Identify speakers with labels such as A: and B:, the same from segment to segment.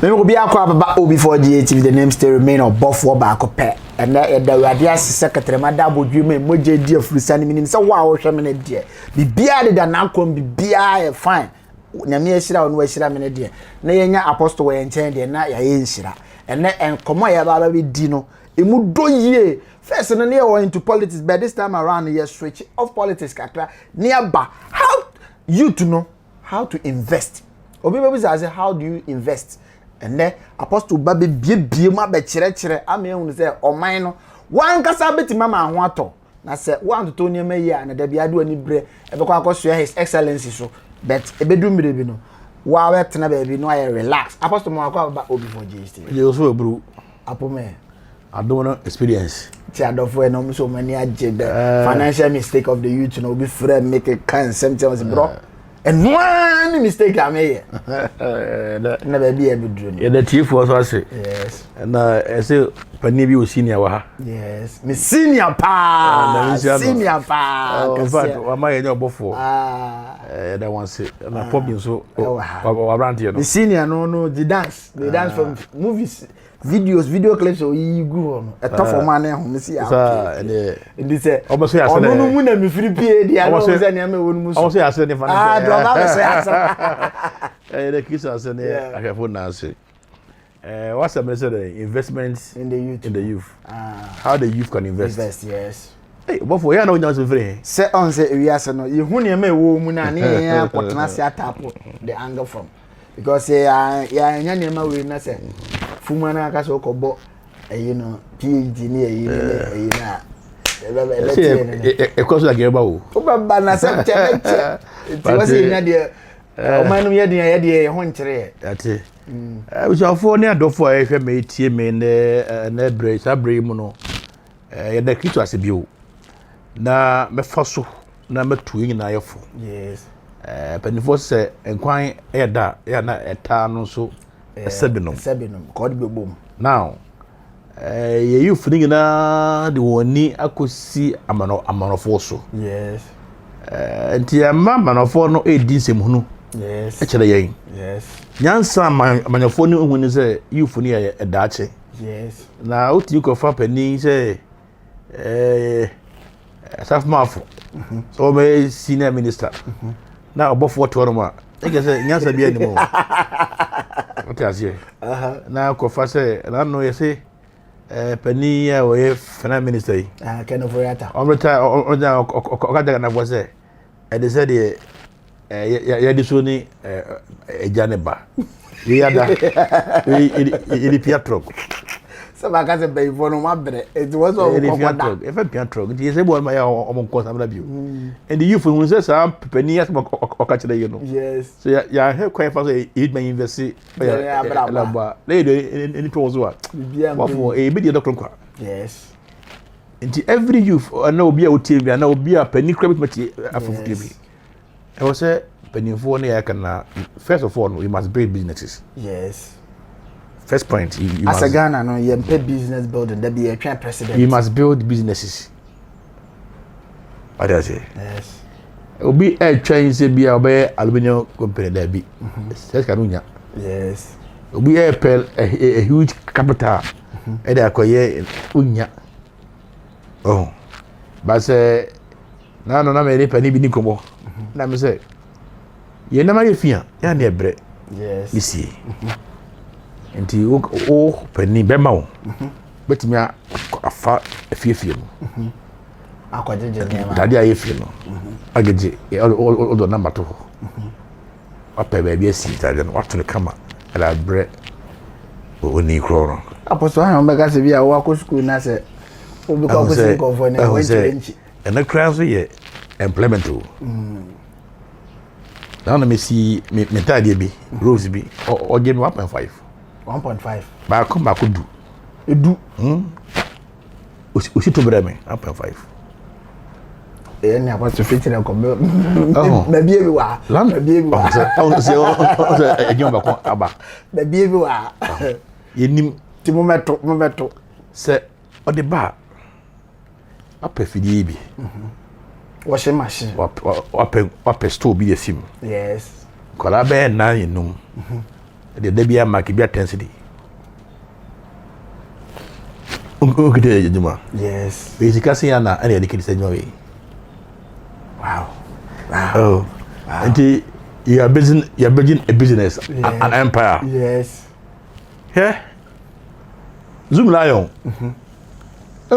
A: Me will be akwa before GTV the name still remain or buff war back up and the radias secretary madam would you make moje dear for sending me so wow shaman dear be bearded and now come be beer fine Namia Shira on West Shira dear Naya apostle way and change and not ya shira and come on ya baby dino it would do ye first and near or into politics but this time around you switch off politics kakra nearby how you to know how to invest obi baby say how do you invest and then apostle baby bie ma be kire ame ehunu say oman no wan kasa beti mama ho ato na say wan to to niam yi na da bia do ani bre e be kwa akoso his excellency so but e be do mire bi no wa wetena baby no I relax apostle mo akwa ba obi for GST
B: you so bro
A: apome
B: I don't want experience
A: ti adofo e no so many age the financial mistake of the youth no be free make a kind sentence bro and one mistake I made. Never be able to do it.
B: Yeah, the chief was also.
A: Yes.
B: And I say, Panibi was senior.
A: Yes. Me senior pa. Senior pa.
B: In fact, what my job before? That one say, and I pop in so around here.
A: The senior, no, the dance. They dance from movies. Videos, video clips, or you go on a tough man. Me see
B: and
A: this say,
B: almost say,
A: oh, no, no, me free PA. I was
B: say, I said, if
A: I
B: the kids are saying, I have one answer. What's the message? Investments
A: in the youth.
B: How the youth can invest?
A: Yes.
B: Hey, but for you, know, you're free.
A: Say on say, we are saying, you who near me, woman, and yeah, what can I say? Tap the angle from because yeah, near my way, I say. Fumana kaso kobo you know PhD ni you know
B: e koso la geba o
A: baba na se cheche ti wasi nya de o manu ye de ho nkyere
B: ate we shall for near do for ehwe me tie me na bre sabre mu no ye da kitu asebio na me faso na metu yin na yefo
A: yes
B: penifo se enkwan e da ya na eta no so Sebinum, God be boom. Now, you feeling na the one akusi amanofoso.
A: Yes.
B: Nti amanofono no edin hunu.
A: Yes.
B: Echele yen.
A: Yes.
B: Nyansa amanofono no hunu se you funi e daache.
A: Yes.
B: Na uti ko fa pani se saf mafo. So me senior minister. Na obofo to no ma. I guess nyansa bia ni mo. What is it? Na ko fa say na no ye say pani ya we finance minister
A: Ken of Royata
B: omreta okaja na voice e dey say ya di so ni ejaneba we ada e Pietro
A: so ba ka say be for no mabre it was all
B: Pietro e fa Pietro di say boy ma ya o ko sam na bio and the youth who say sam pani ya okacha dey no
A: yes
B: so ya he kwa fa so e man invest
A: ya
B: ba le any to so what for e be the doctor kwa
A: yes
B: into every youth na obi a otie na obi a pani credit mati afofu bi I was say pani for na ya kana first of all we must build businesses
A: yes
B: first point you
A: as a Ghana no you pay business building there be a president
B: you must build businesses what I say
A: yes
B: obi a train say bia obe aluminium company there be says kanunya
A: yes
B: obi a pel a huge capital e da akoye unya oh but say na me pani bi ni komo na me say ye na ma ye fia ya na ebre
A: yes
B: isi enti o pani be ma o betimi afa afie no
A: akwajeje nema
B: dade aye fie no ageje o do number to apa ba bi asi dade no wato ne kama ala bre o ni kroro
A: apostle han omega se bia wo school na se obi ko kwesi ko fo ne wo nchi
B: and the crown so ye employment o na me si me tade bi rose bi o give me 1.5 ba ko du
A: edu
B: o si to bre me 1.5
A: ni apostle feature ko na bie bi wa na bie bi wa
B: o se ejon ba ko aba
A: na bie bi wa
B: yenim
A: ti mo meto
B: se o de ba apa fidie bi
A: washing machine
B: wape store bi esim
A: yes
B: kola be na yinum the debia market be intensity ukite juma
A: Yes.
B: basically say na and the kid say way
A: Wow.
B: oh and you are building a business an empire
A: Yes.
B: yeah Zoom Lion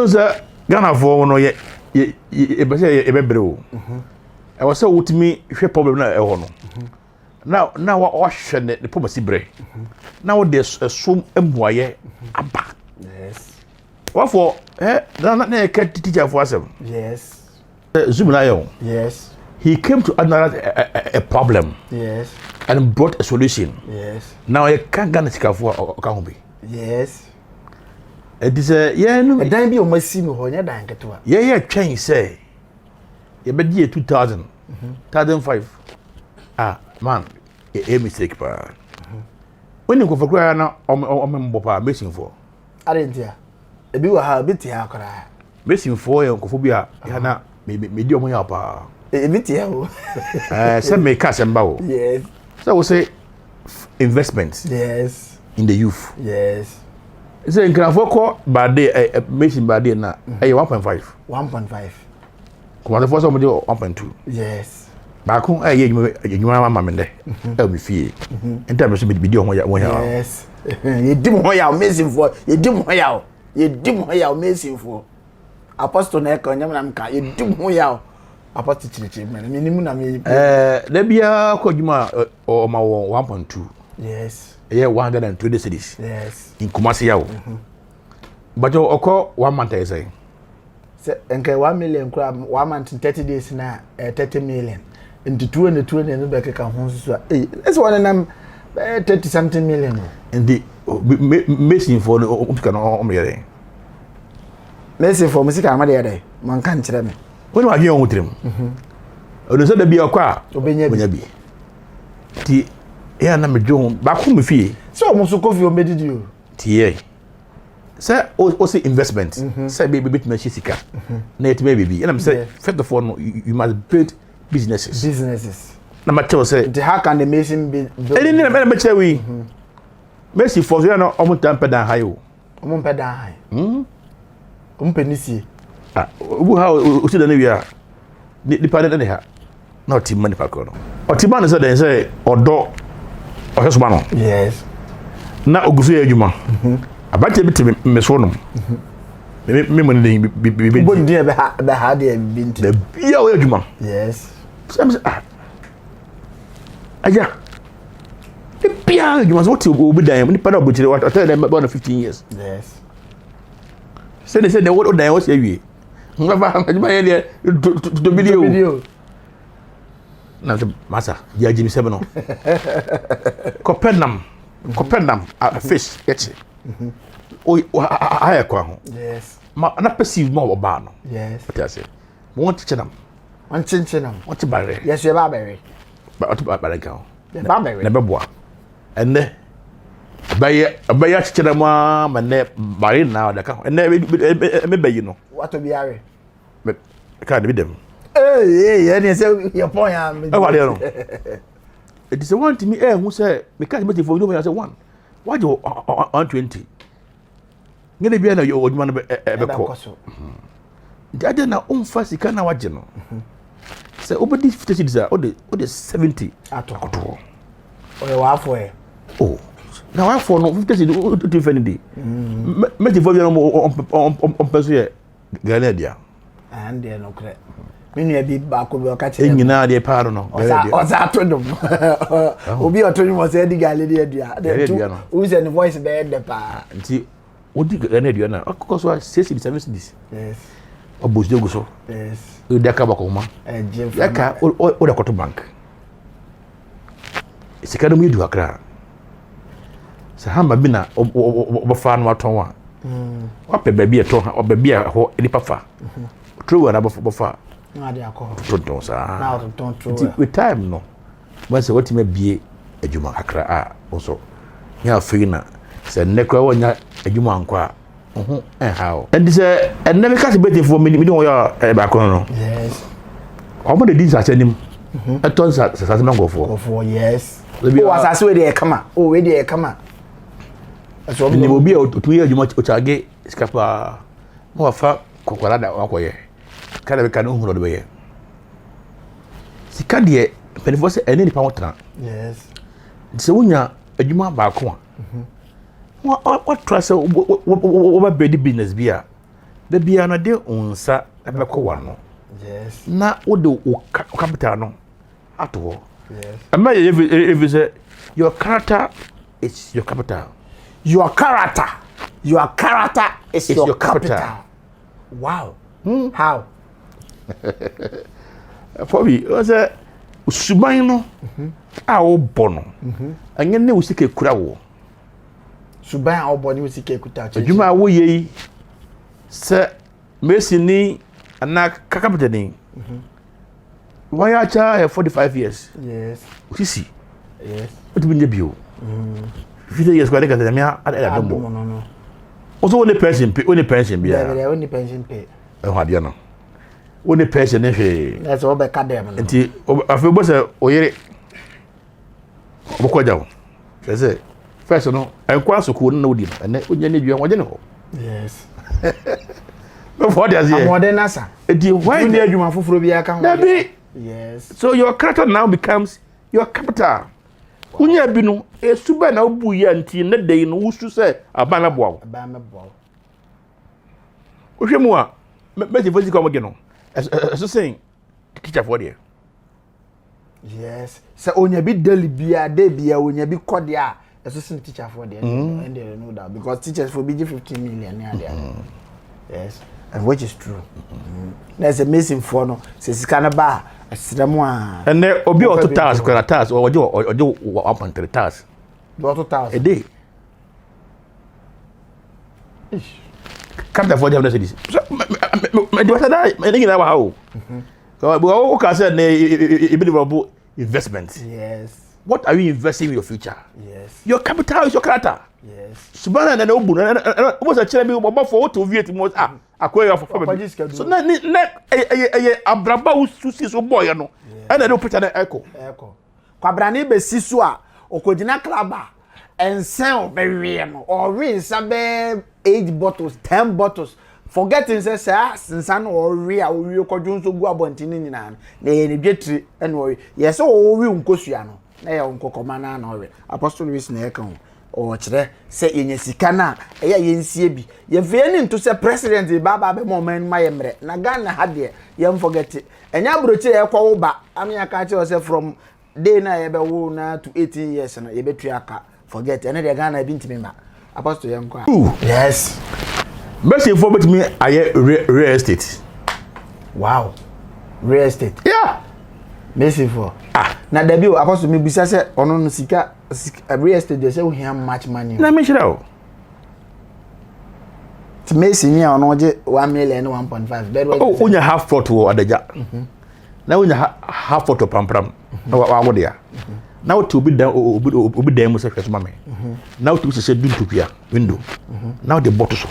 B: say Ghana for no ye e be say e bebre o e was say wutimi hwe problem na e ho no now what hwe ne policy bre now there's a sum emboye aba
A: Yes.
B: what for na e teacher for asem
A: Yes.
B: Zoom Lion
A: Yes.
B: he came to analyze a problem
A: Yes.
B: and brought a solution
A: Yes.
B: now you can't Ghana sika for ka ho be
A: Yes.
B: it is yeah no
A: Dan bi o masi mi ho nya dan ketewa.
B: yeah train say you be die 2000 2005 man a mistake pa when you go for cry na o membo pa machine for
A: Arentia. Ebi wa ha bi tia akora.
B: machine for you go bi a ya na me di omo ya pa
A: Ebi tia o.
B: say me cash emba o
A: Yes.
B: so we say investment
A: Yes.
B: in the youth
A: Yes.
B: say in can for bad day machine bad day na 1.5
A: 1.5.
B: come the first one 1.2
A: Yes.
B: baako yɛnyuma ama me ndɛ ɛwɔ me fie nta me so bidi ho ya
A: Yes. Yedi mo ya o mesinfo. Yedi mo ya o mesinfo. Apostle na ka nyam na mka yedi mo ya o. Apostle chirichi me ni mu na me.
B: da bia ko djuma o ma 1.2
A: Yes.
B: 120 cities
A: Yes.
B: in Kumasi yawo but oko 1 month I say
A: Se enke 1 million kura 1 month 30 days na 30 million. Into 2 and 2 and be ka ho so. Let's one nam 30 something million.
B: and the missing for the umsika no omyere
A: Messi for musica ma de man kan kire me.
B: when wa gye on trim ono so da bia ko a
A: Obenya
B: bi ti ya na me dwo ba ko me fie
A: so mo so kofi o medidi o.
B: tie say o say investment say be bit me sika na it may be and I'm say first of all you must build businesses na ma tell say
A: The how can the Mason be
B: any na me tell we Messi for you na omo tampa dan hayo
A: omo mpe dan hai. Omo penisi.
B: ubu ha o si da na wi a ni pa da ne ha na o ti mani pa ko no o ti man say den say odo o heso ma no
A: Yes.
B: na oguso ya adwuma abate bi te me so no me mo ne bi
A: Bo ndi be ha de bi nti.
B: da bia o adwuma
A: Yes.
B: some aja bia adwuma so ti obi dan ni pa da obotire what tell them about 15 years
A: Yes.
B: say they say what dan was awie ngaba adwuma ye de to video na masa ya jimi sebe no Copenhagen a fish eche o aya kwa ho
A: Yes.
B: ma na perceive mo ba no
A: Yes.
B: what I say mo want to them
A: On chinchinam.
B: what to bare
A: Yes, you barberry.
B: ba what to bare ka
A: The barberry.
B: na beboa enne baya chichira ma ne bare na da ka enne me bayi no
A: What to be are?
B: me ka de dem
A: Hey, any say your point am.
B: e wa de no it is one to me who say me ka me for you know I say one why you 120 ngene bia na yo oduma no be ko dade na umfa sika na waje no say obedi 50 cities o de 70
A: Ato.
B: akoto
A: O wa for e.
B: oh na wa for no 50 cities o to defend di me ti for you no on peso ye gale dia
A: And there no cre. Me nu bi ba ko bi o ka kire.
B: enyina de paaro no gale dia
A: O za to dum. Obi o to ni mo say di gale dia dia.
B: Gale dia no.
A: Who is the voice be de pa.
B: nti odi gale dia na akoko so 60 7 cities
A: Yes.
B: obos de guso
A: Yes.
B: o de ka bako ma
A: Jim.
B: yaka o de koto bank sika no mu edu akra sa hamba bi na o fa no aton wa wape baabi eto ha baabi a ho nipa fa trowa na bo fa
A: Na de akọ.
B: tonton sa
A: Na o ton
B: nti
A: true.
B: with time no when say what me bie adwuma akra a also nya afiri na se nekra wonya adwuma anko a ho how and say and never catch better for me don ya ba ko no
A: Yes.
B: omo de dis asenim eton sa na go for
A: Go for yes. o asase we dey kama o we dey kama
B: so ni obi o tu ye adwuma o chage skapa mo afa kokola da akoye kada be kan ohuro de be sika de penifo se ene nipa wotra
A: yes
B: se wonya adwuma ba ko what trust wo ba bedi business bia da bia na de unsa be ko wano
A: yes
B: na wo de capital no ato
A: yes
B: am if say your character is your capital.
A: Your character is your capital. Wow. How?
B: For me, was a suban no a wo bono. Anya ne wo sike kura wo.
A: Suban a wo boni wo sike kuta.
B: Adwuma wo ye se Messi ni ana capital ni. Why are you 45 years?
A: Yes.
B: Sisi.
A: Yes.
B: What do you bio? 50 years kwade kaza mia ada dombo.
A: No.
B: Also only pension pay, only pension bia.
A: Yeah, only pension pay.
B: Hade no. Only pension ne hwe.
A: That's all be ka dem no.
B: Nti afi bo se oyere. Obokwaja wo. Say first no, enkwa soko no wodi no. Ene onya ne dua woje ne ho.
A: Yes.
B: No for there here.
A: Amode nasa.
B: Edi why
A: the adwuma foforo bia ka ho. Yes.
B: So your character now becomes your capital. Kunya bi no esuba na obu ya nti ne dey no wusu se abana boawo.
A: Abana boawo.
B: Ohwemu a me physical mo ge no. So saying teacher for there.
A: Yes. So onya bi daily bia dey bia onya bi kode a so saying teacher for there. And they know that because teachers for BG 15 million near there. Yes. And which is true. There's a missing for no. Se sika na ba asiramu a.
B: And there obi auto task kwara task or ojo 1.3 task.
A: Auto task.
B: A day. Come for them this. Me do that. Me think that how. So we can say e be about investment.
A: Yes.
B: What are you investing in your future?
A: Yes.
B: Your capital is your character.
A: Yes.
B: Subana na obu na almost a chere bi obo for what to viet mo akoya for so na abraba ususi so boy no and no picture na echo
A: kwabra na be sisu a okogina klaba ensen obewe no or win sabe 8 bottles 10 bottles forgetting say sinsan or we a we kodun so gu abontini nyina na ye ne dwetri and we yes o we nkosua no na ye nkokoma na na we apostle Louis na eka ho o kire se yenye sika na eya yensie bi ye fe ni nto se president baba be moment ma ye mre na Ghana ha de ye forget enya brochi ye kwa wo ba amya ka che se from day na ye be wo na to 18 years na ye betu aka forget ene de Ghana bi ntimi ma apostle ye nkwa yes
B: best info bet me aye real estate.
A: Wow. Real estate.
B: Yeah.
A: Messi for. Na debi o apostle me bisa se ono no sika real estate dey say we have much money.
B: Na me shira o.
A: To Messi ni ono je 1 million 1.5.
B: Oh, unya half plot wo adaja. Na unya half plot pampram. Na wa wo dia. Na o to obi dan mu se hweso mame. Na o to se duntupia window. Now the bottle so.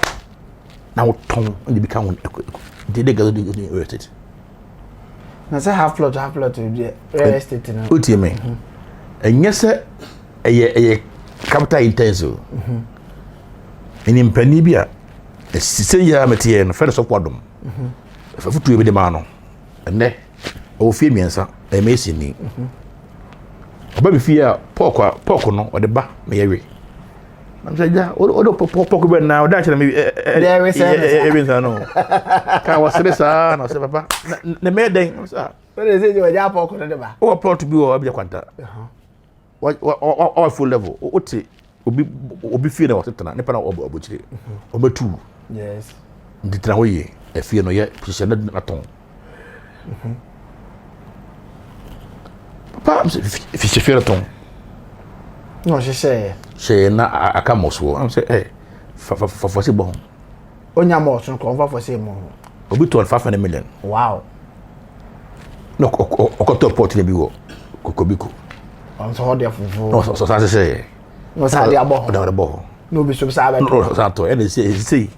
B: Now ton and they become they go to real estate.
A: Na say half plot real estate na.
B: Utie me. Enye se eye capital intensive. Eni mpani bia sise ya metie no fere so kwadom. Fa futu ebe de ma no. Enne o fie miensa e Messi ni. Oba bi fie a pork no o de ba me yewe. I'm saying, yeah, odo poco ben now. That's me.
A: There is
B: a no. Can was this? No, say papa. The maid thing.
A: What is it? You are just poco na ba.
B: O plot to be o abia kwanta. What full level? Oti obi fie na watetana. Ne pa na obochire. Obetu.
A: Yes.
B: Nditana hoye. E fie no ye position na ton. Papa, if you feel ton.
A: No, she say.
B: She na akamoso. I'm say for say bon.
A: Onya mo so ko for say mo.
B: Obi 500 million.
A: Wow.
B: No okoto port ne bi wo. Kokobiko.
A: On so there fufu.
B: No so say.
A: No sa dia bo.
B: No bo.
A: No bi so sa ba.
B: No so to and say.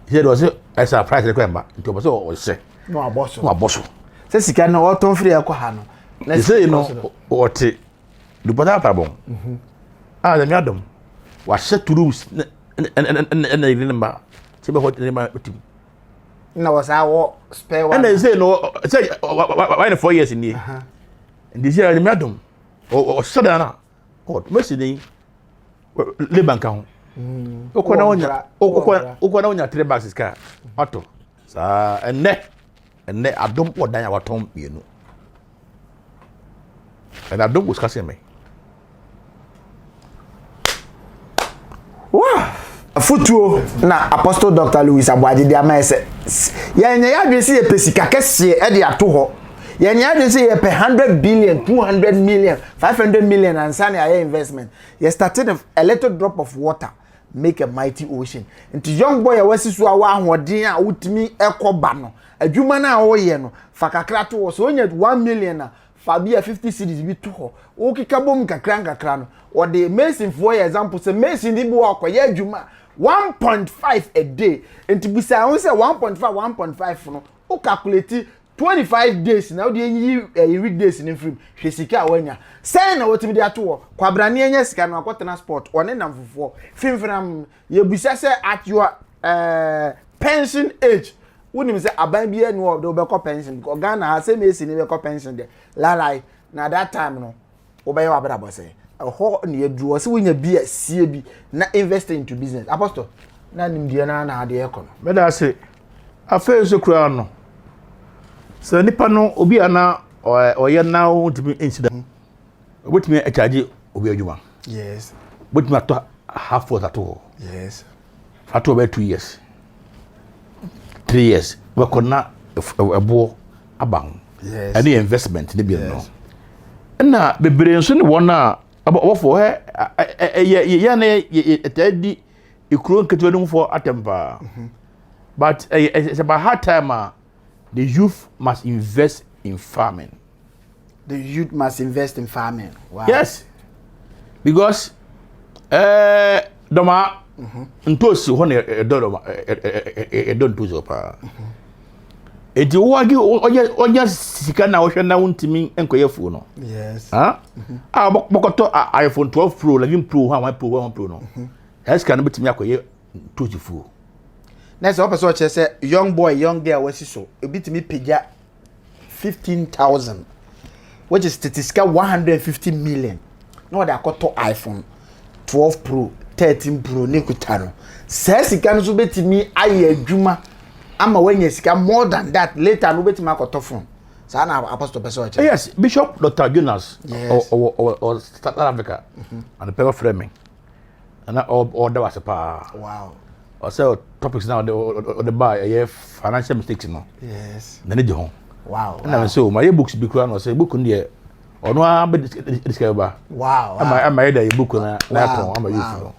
B: He do say I surprise the kwamba. Nti obo so o say.
A: No aboso.
B: No aboso.
A: Say sika na o ton free akwa ha no.
B: Say no o te dupata tabon ah da miadom wa set rooms na yiri ma sebe hot ne ma otim
A: na was our spare one
B: and say no say why 4 years in here and this year miadom o sadana god mercy dey le banka ho okona wonya 3 bags ka auto sa enne adom odan ya watom bienu and adom was kase me
A: wow futuo na Apostle Dr. Louis Aboagye dia ma ese yenye ya dwesi ye pesika kese e de ato ho yenye ya dwesi ye pe 100 billion 200 million 500 million and sane aye investment you started a little drop of water make a mighty ocean nti young boy wasi so awa ahoden a wutimi ekoba no adwuma na wo ye no fakakra to wo so onya 1 million na fabia 50 cities bi to ho wo kika bom kakra no or the mason for example say mason di bo akoye adwuma 1.5 a day nti bisa won say 1.5 no o calculate 25 days na we dey weekdays in film hwesika awanya say na wotimi dey ato kwabrane enya sika no akotena sport one na mfofo fimfram ye bisa say at your pension age woni say aban bia ni wo dey be pension because Ghana ha say me si ni be pension dey lalai na that time no wo be wa brabo say ho na yedru say wonya bia sie bi na invest into business apostle na nimdie na ade ekono
B: me da say afa so kura no so nipa no obi ana oye na wotimi incident wotimi a charge obi adwuma
A: yes
B: wotimi ato half for that
A: yes
B: ato about 2 years 3 years we kona ebo abang
A: yes
B: any investment ne bi no na bebre nso ne wona abofo ya na etadi ikuro nketo no for atempa but it's about hard time the youth must invest in farming.
A: The youth must invest in farming. Wow.
B: Yes. Because doma ntosi ho na doma don tuzo pa. Eti wagi onya sika na wo hwe na wontimi enkoyefu no.
A: Yes.
B: Ha? Ah bokoto iPhone 12 Pro, 11 Pro, 1 Pro, 1 Pro no. Eska no betimi akoye tuzifu.
A: Next up so che say young boy young girl wasi so e bitimi pija 15,000 which is statistical 150 million. No da koto iPhone 12 Pro, 13 Pro ne kutano. Say sika no so betimi aye adwuma ama wanya sika more than that later no betimi akoto phone. Sa na Apostle person che.
B: Yes, Bishop Dr. Jonas or South Africa and the paper framing. And all that was a pa.
A: Wow.
B: Also topics now the buy financial mistakes no.
A: Yes.
B: Na ne je ho.
A: Wow.
B: Na so my books bi kura no say book no ono a discover ba.
A: Wow.
B: Am I the book na ton am you for.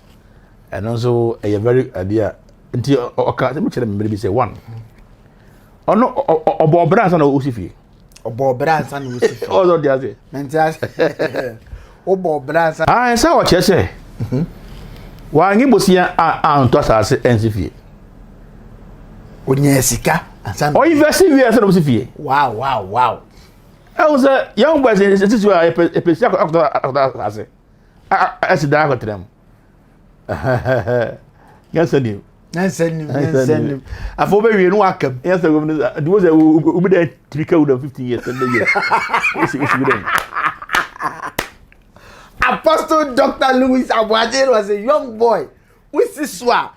B: And also a very idea nti oka se me chere me bi say one. Ono obo brands na osifie.
A: Obo brands na osifie.
B: All that say.
A: Mentas. Obo brands.
B: Ah, say o che say. Wa ngi bosia anto asase ensifie.
A: Onye sika ansan.
B: O invest we ase no sifie.
A: Wow.
B: I was a young boy this is where a pesia after ase. As da ko trem. Yes and
A: Nansen. Afo be wi no akam.
B: Yes, the was a ubi there 15 years and years. It's good.
A: Apostle Dr. Louis Aboagye was a young boy. We see swa.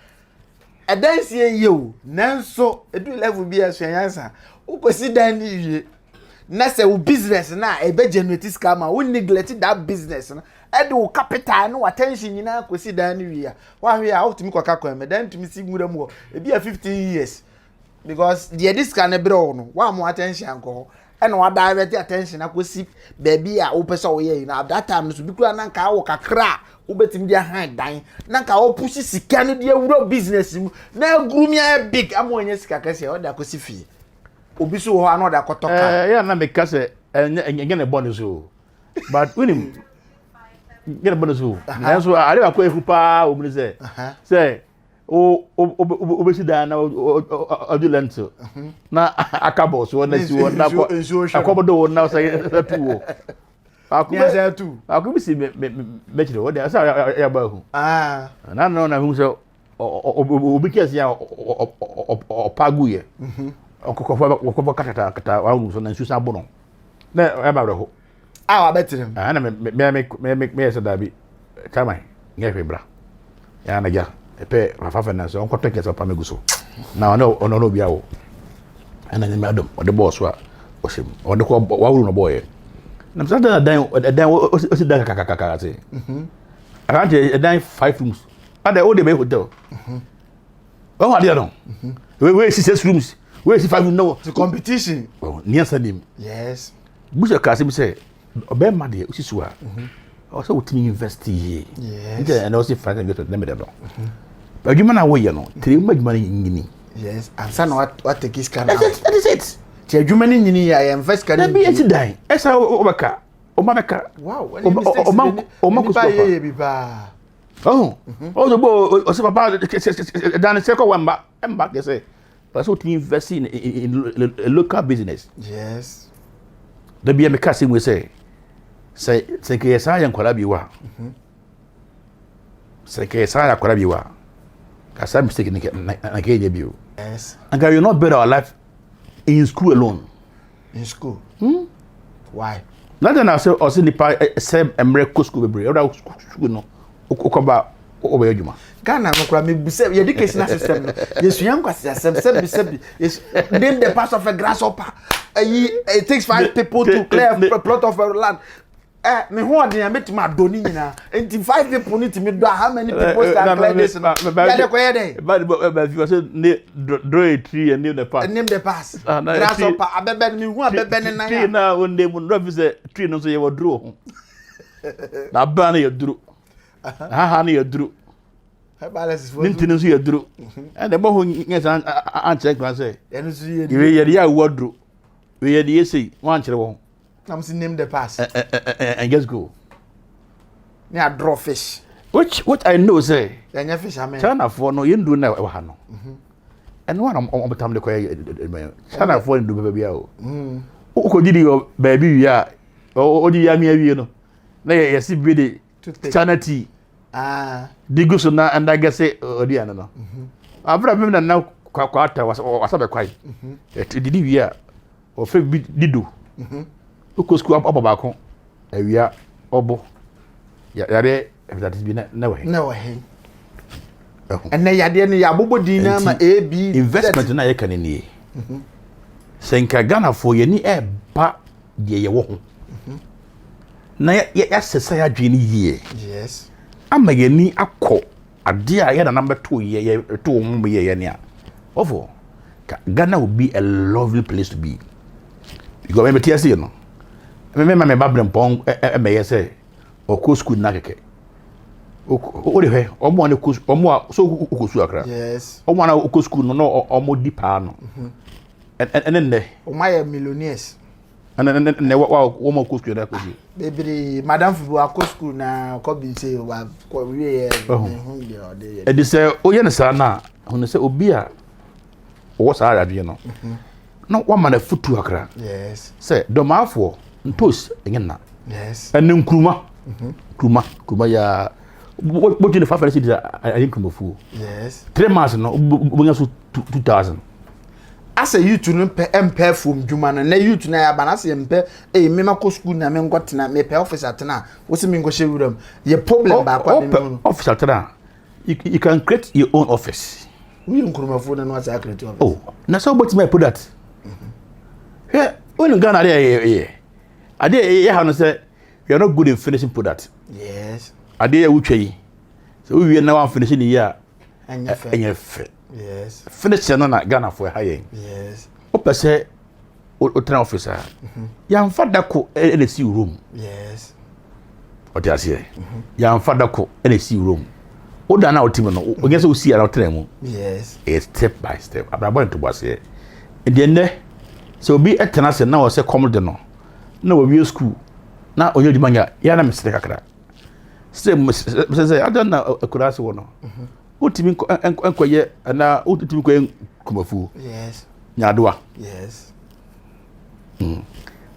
A: A dance you. Nanso, a do level be as answer. Who consider dan ni na say business na e be generate scam we neglect that business na e do capital no attention nyina consider dan ni wi wa hwe a utimi kwaka kwa me dan tumi si ngura mu e be 15 years because this can be no wa mo attention ko and wa direct attention akosi baby a wo pesa wo ye na that time so bi kura na nka wo kakra wo betim dia han dan na nka wo push sika no dia wuro business mu na guru mi big amonye sika kase o da akosi fi obi so ho anoda kotoka
B: yeah na me kase engene bonus o but winim ngene bonus o na so are akwa efu pa o mu say o be sida na adulento na akabo so na si won na akobodo won na say tuwo
A: Niasa tu.
B: Aku bi si me chire wo dey say ya ba hu. Na na hu so obi kesi ya opagu ye. Okoko kata wa hu so na nsusa bo no. Na ya ba ho.
A: Wa betirem.
B: Na me say da bi. Kamai, ngefe bra. Ya na ja. Epe fafa na so onko teke so pa meguso. Na ono bia wo. Ana nyame adom, o de boss wa o shem. O de ko wa wuru no boy. Na msa dan o si dan kaka ase. Arante dan 5 rooms. Ada o de be hotel. Oh ade no. We 6 rooms. We 5 rooms no.
A: The competition.
B: Oh, niasa nim.
A: Yes.
B: Buja ka se bi se obe ma de o si so a. Also what me invest here.
A: Yes.
B: And also find get them there. But you man away no. Three much money ngini.
A: Yes. And son what take is can.
B: That is it.
A: Che adwuma ni nyini ya invest can.
B: That be it die. Esa obaka. Omaka.
A: Wow.
B: Omaka
A: ye bi ba.
B: Oh. Also bo o se papa dan se ko wamba. Emba ke say. But so to invest in a local business.
A: Yes.
B: The be me kasi we say. Say ke yesa yan kwala biwa. Say ke yesa ya kwala biwa. Ka some mistake na ke je biwo.
A: Yes.
B: And you not better our life in school alone.
A: In school. Why?
B: Not na say o se nipa say emre ko school bebre. O school no. Okoba obe adwuma.
A: Ghana no kra me buse education system. Yesu yan kwase sebi. Yes. Name the parts of a grasshopper. It takes 5 people to clear a plot of land. Me who are the met my doni na. And 5 people need to me do how many people can clear this?
B: But you say draw a tree and name the pass.
A: Name the pass. Grasshopper abebe me who abebe na.
B: Tree na one day mun do say tree no so you draw. Na ba na you draw. Ha na you draw. Nintino so you draw. And the mo yes an check man say.
A: Enu so you.
B: You ya wodro. We ya dey say wan kire wo.
A: I'm saying name the pass.
B: And just go.
A: Yeah, draw fish.
B: Which I know say.
A: Yeah, fish amen.
B: China for no you do na we ha no. And one on betam de koy China for do baby o. O didi yo baby ya. O di ya mi awie no. Na ye si bi de China tea. Digu so na and I guess say odi ana no. Abra me na kwata wasa be kwai. Didi wi a o fe bi didu. Uko school up baako awia obo yare that is be na we
A: and na yade ne yabobo din na ma ab
B: investment na ye kan ni senka Ghana for ye ni e ba de ye wo ho na ya sesa ya dwene yie
A: yes
B: ama ye ni akọ ade a ye na number 2 ye to mo ye ne a ofo Ghana will be a lovely place to be because me TSC no me babrem pon me yese o school na keke o de he o mo ne ko o mo so o su akra
A: yes
B: o mo na o school no o mo di pa no and ne
A: o my millionaires
B: and ne wa mo ko school na ko
A: baby madam fu a ko school na ko bi say wa ko we hu de
B: e di say o ye ne sa na hu ne say obi a o sa adwe no no wa ma na futu akra
A: yes
B: say do mafo ntos engena
A: yes
B: and nkruma kuma ya what you the fafa city I think fu
A: yes
B: 3 months no bunya so 2000
A: asa youth no mpe from dwuma no na youth na ya ba na asa mpe me mako school na me ngotena me pe office atena wo se me ngo shewuram ye problem ba kwa me
B: office atena you can create your own office
A: we nkruma fu na no asa create office
B: oh na so but me put that here when Ghana there ade ye ha no say you are not good in finishing product
A: yes
B: ade ye wutwe so we na wan finish ni ya anya fe
A: yes
B: finish no na Ghana for high
A: yes
B: o pese o train officer ya mfada ko e si room
A: yes
B: o ti ase ya mfada ko e si room o da na o tim no o gese o si ara o train mu
A: yes
B: a step by step abrabo to bose e de ne so bi etena se na o se come de no na we school na onye dimanya ya na mesere kakra say adana akurase wo no utimi enkoye na utimi ko kumafu
A: yes
B: nyadoa
A: yes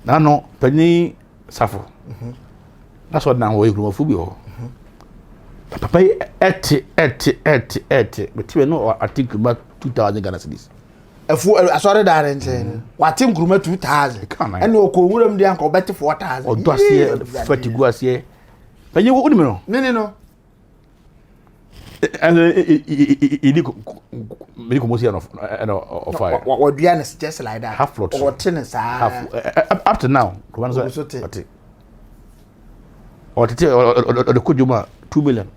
B: na no pani Safo. That's what now we grow for. Papa eti. But you know I think about 2,000 Ghana cedis.
A: Sorry that nche. Wa team kuruma 2,000. And o ko wuram dia nko beti 4,000.
B: O do asie fatigu asie. Penye wo me no.
A: No.
B: And ini komosi of fire.
A: What do you just like that?
B: Half float.
A: Or tennis
B: up to now. Or the kujuma 2 million.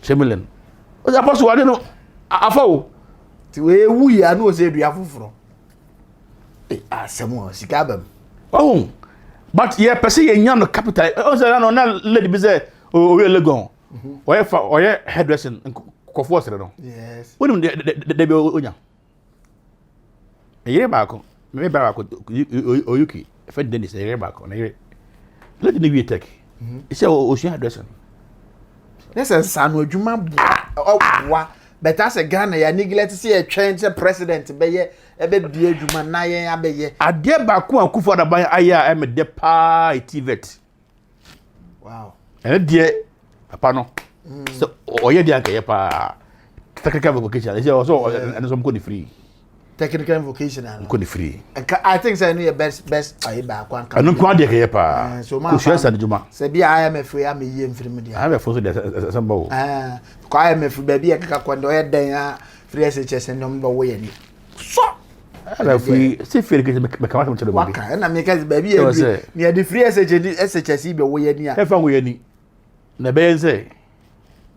B: 3 million. What's that possible? I don't know. Afo.
A: We are no say do you from. Someone sikabem.
B: Oh. But yeah, per se no capital. Oh, say no na lady be say o we legon. Oye hairdressing kofo sere no.
A: Yes.
B: Wonum de be onya. Yere ba ko. Me ba ko oyuki. Fe Dennis yere ba ko na yere. Lady ni we take. E say o shi hairdressing.
A: Listen, sanu adwuma wa but as a Ghana ya neglect see a change president be ye ebe bie adwuma na ye abeye
B: ade ba ko akufo da ban aya em de pa itivet.
A: Wow.
B: And de papa no. So oye de anka ye pa technical vocation. E say also and some go free.
A: Technical vocational.
B: Go free.
A: I think say no your best ayi ba kwa nka.
B: Anu kwa de ye pa.
A: So ma.
B: Ku shesa de juma.
A: Se bi IMF ya me ye mfiri de.
B: IMF so de samba o.
A: Kwa IMF ba bi e kaka kwa ndo ye den ya free SHS ndom ba wo ye ni. So
B: ala free se free ke me kamata mo chelo ba.
A: Waka na me ka ba bi e ni e de free SHS be wo ye ni a.
B: E fa wo ye ni. Na be yen say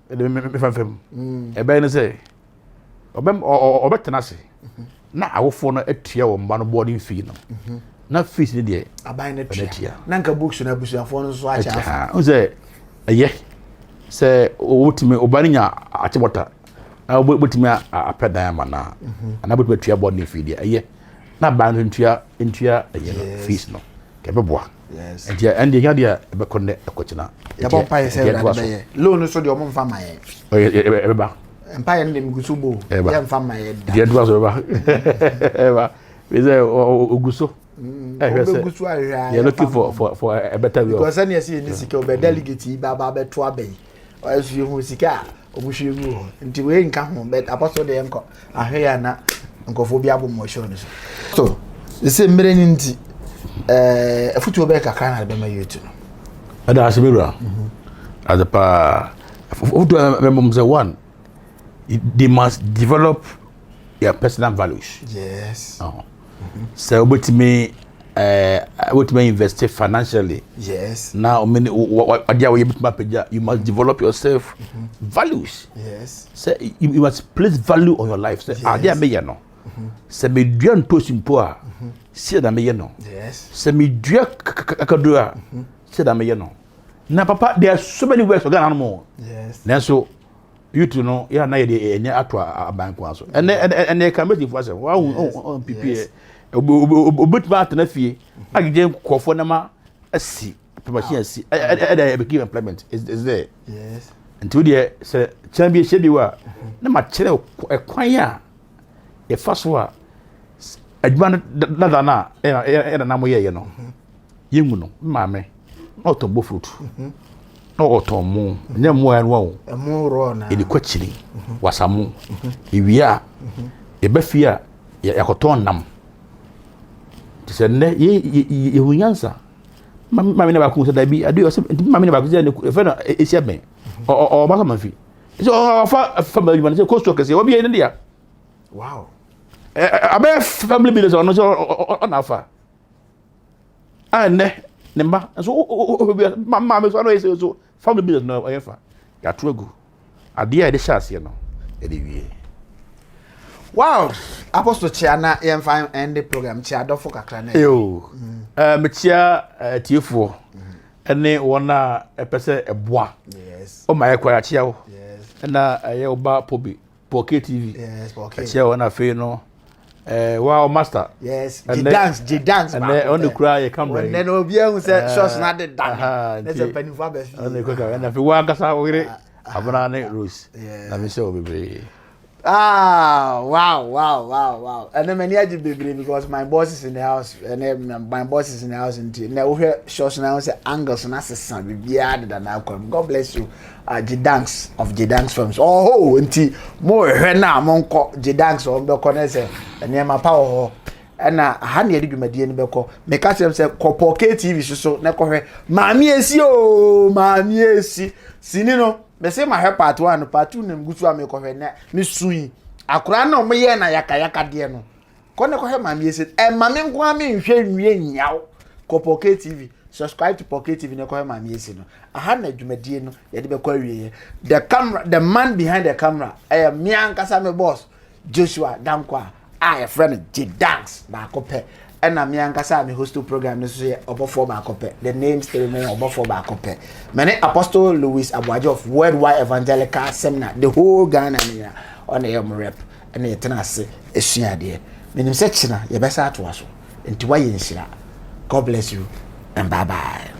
B: e de me fam. E be yen say obetena se. Na awofo no atua wo mba no boarding fee no. Na fees ni de
A: aban na tua. Na nka books na busuafo no so acha afa.
B: O say eye say wotime obaninya achebota. Na wotime apedan ma na. Na wotime tua boarding fee de eye. Na ban ntua eye no fees no. Ke beboa.
A: Yes.
B: And the idea be konne ekochina.
A: Ya bon pa say na be. Loan so de o mo mfa ma ye.
B: Oye ba.
A: Empire ndem gusubo ya mfa ma ye da.
B: Dia do so ba. Eba. We say oguso.
A: Oguso ahwa.
B: You looking for a better way.
A: Because any see ni sika obe delegate ba be to abai. O so hu sika omuhwe mu. Nti we nka ho bet apostle de enko ahwe ya na nkofo bi abo mo show ni so. The same mere ni nti afutu obe kakra na be ma yetu no.
B: Ada asibira. As a pa say one, they must develop their personal values.
A: Yes.
B: So what me invest financially.
A: Yes.
B: Now you must develop yourself values.
A: Yes.
B: So you must place value on your life. So are there me no. So me duan to simple. See that me no.
A: Yes.
B: So me dua kakadua. See that me no. Na papa there are so many ways to get animal.
A: Yes.
B: Now so you to know ya na ye any atwa abanko aso. And can make for say wow PP obut ba atna fie agje kofo na ma asi machine asi e be give employment is there.
A: Yes.
B: Until there say champion shebi wa na ma kire ekwan a e faso a adwuma na na mo ye no yengu no maame na otombo fruit na otomo nya mo ya no
A: emo ro na
B: e kwachiri wasamu iwia e ba fia yakoton nam tise ne ye hunyansa mami na ba ku se da bi adu mami na ba ku se ne e fa na esia ben o ba ma fi so fa family man se ko so kese obi e ndia.
A: Wow.
B: Abe family business on on afa ne mba so mama me so no so family business no ayefa ya tuagu ade ya de chance no e de wie.
A: Wow. Apostle Chiana yem fine end the program chia do for kakra na
B: yo me chia tiefo ene wona epese eboa.
A: Yes.
B: O ma ekwa ya chia wo.
A: Yes.
B: Na ye oba pobi Poke TV.
A: Yes, Poke.
B: Chia wona fe no wow master.
A: Yes, J dance
B: and on the cry you come right.
A: Then obi ehun say shots na dey dance. Let's a penny for be.
B: On the cry and if you walk asa we abana ne Rose. Na me show bebre.
A: Wow. And then many aji baby because my boss is in the house and then my boss is in the house and now we hear shows now say angles and assistant be hard than now come. God bless you. Jidanks of Jidanks films. Oh, nti more na monko Jidanks on the corner say and near my power and ha na yedi dwumadie ni beko meka tell say Kopo KTV so na kohwe maami esi sini no me say my help part 1 part 2 nem gutu amekohwe na me sui akura na o ye na yaka de no ko ne kohwe maami esi maami nko ame nhwe nwie nyaw Kopo KTV subscribe to Pocket TV ne kohwe maami esi no aha na dwumadie no yedi beko awie the man behind the camera me ankasa me boss Joshua Dankwa I friend Jidanks ba kope na me ankasa me host program no so obofo ba kope the name still remain obofo ba kope many Apostle Louis Abuaje of Worldwide Evangelical Seminar the whole Ghana na on the rep and e tena ase esuade menim se china ye besa ato aso enti wa ye nshira. God bless you and bye bye.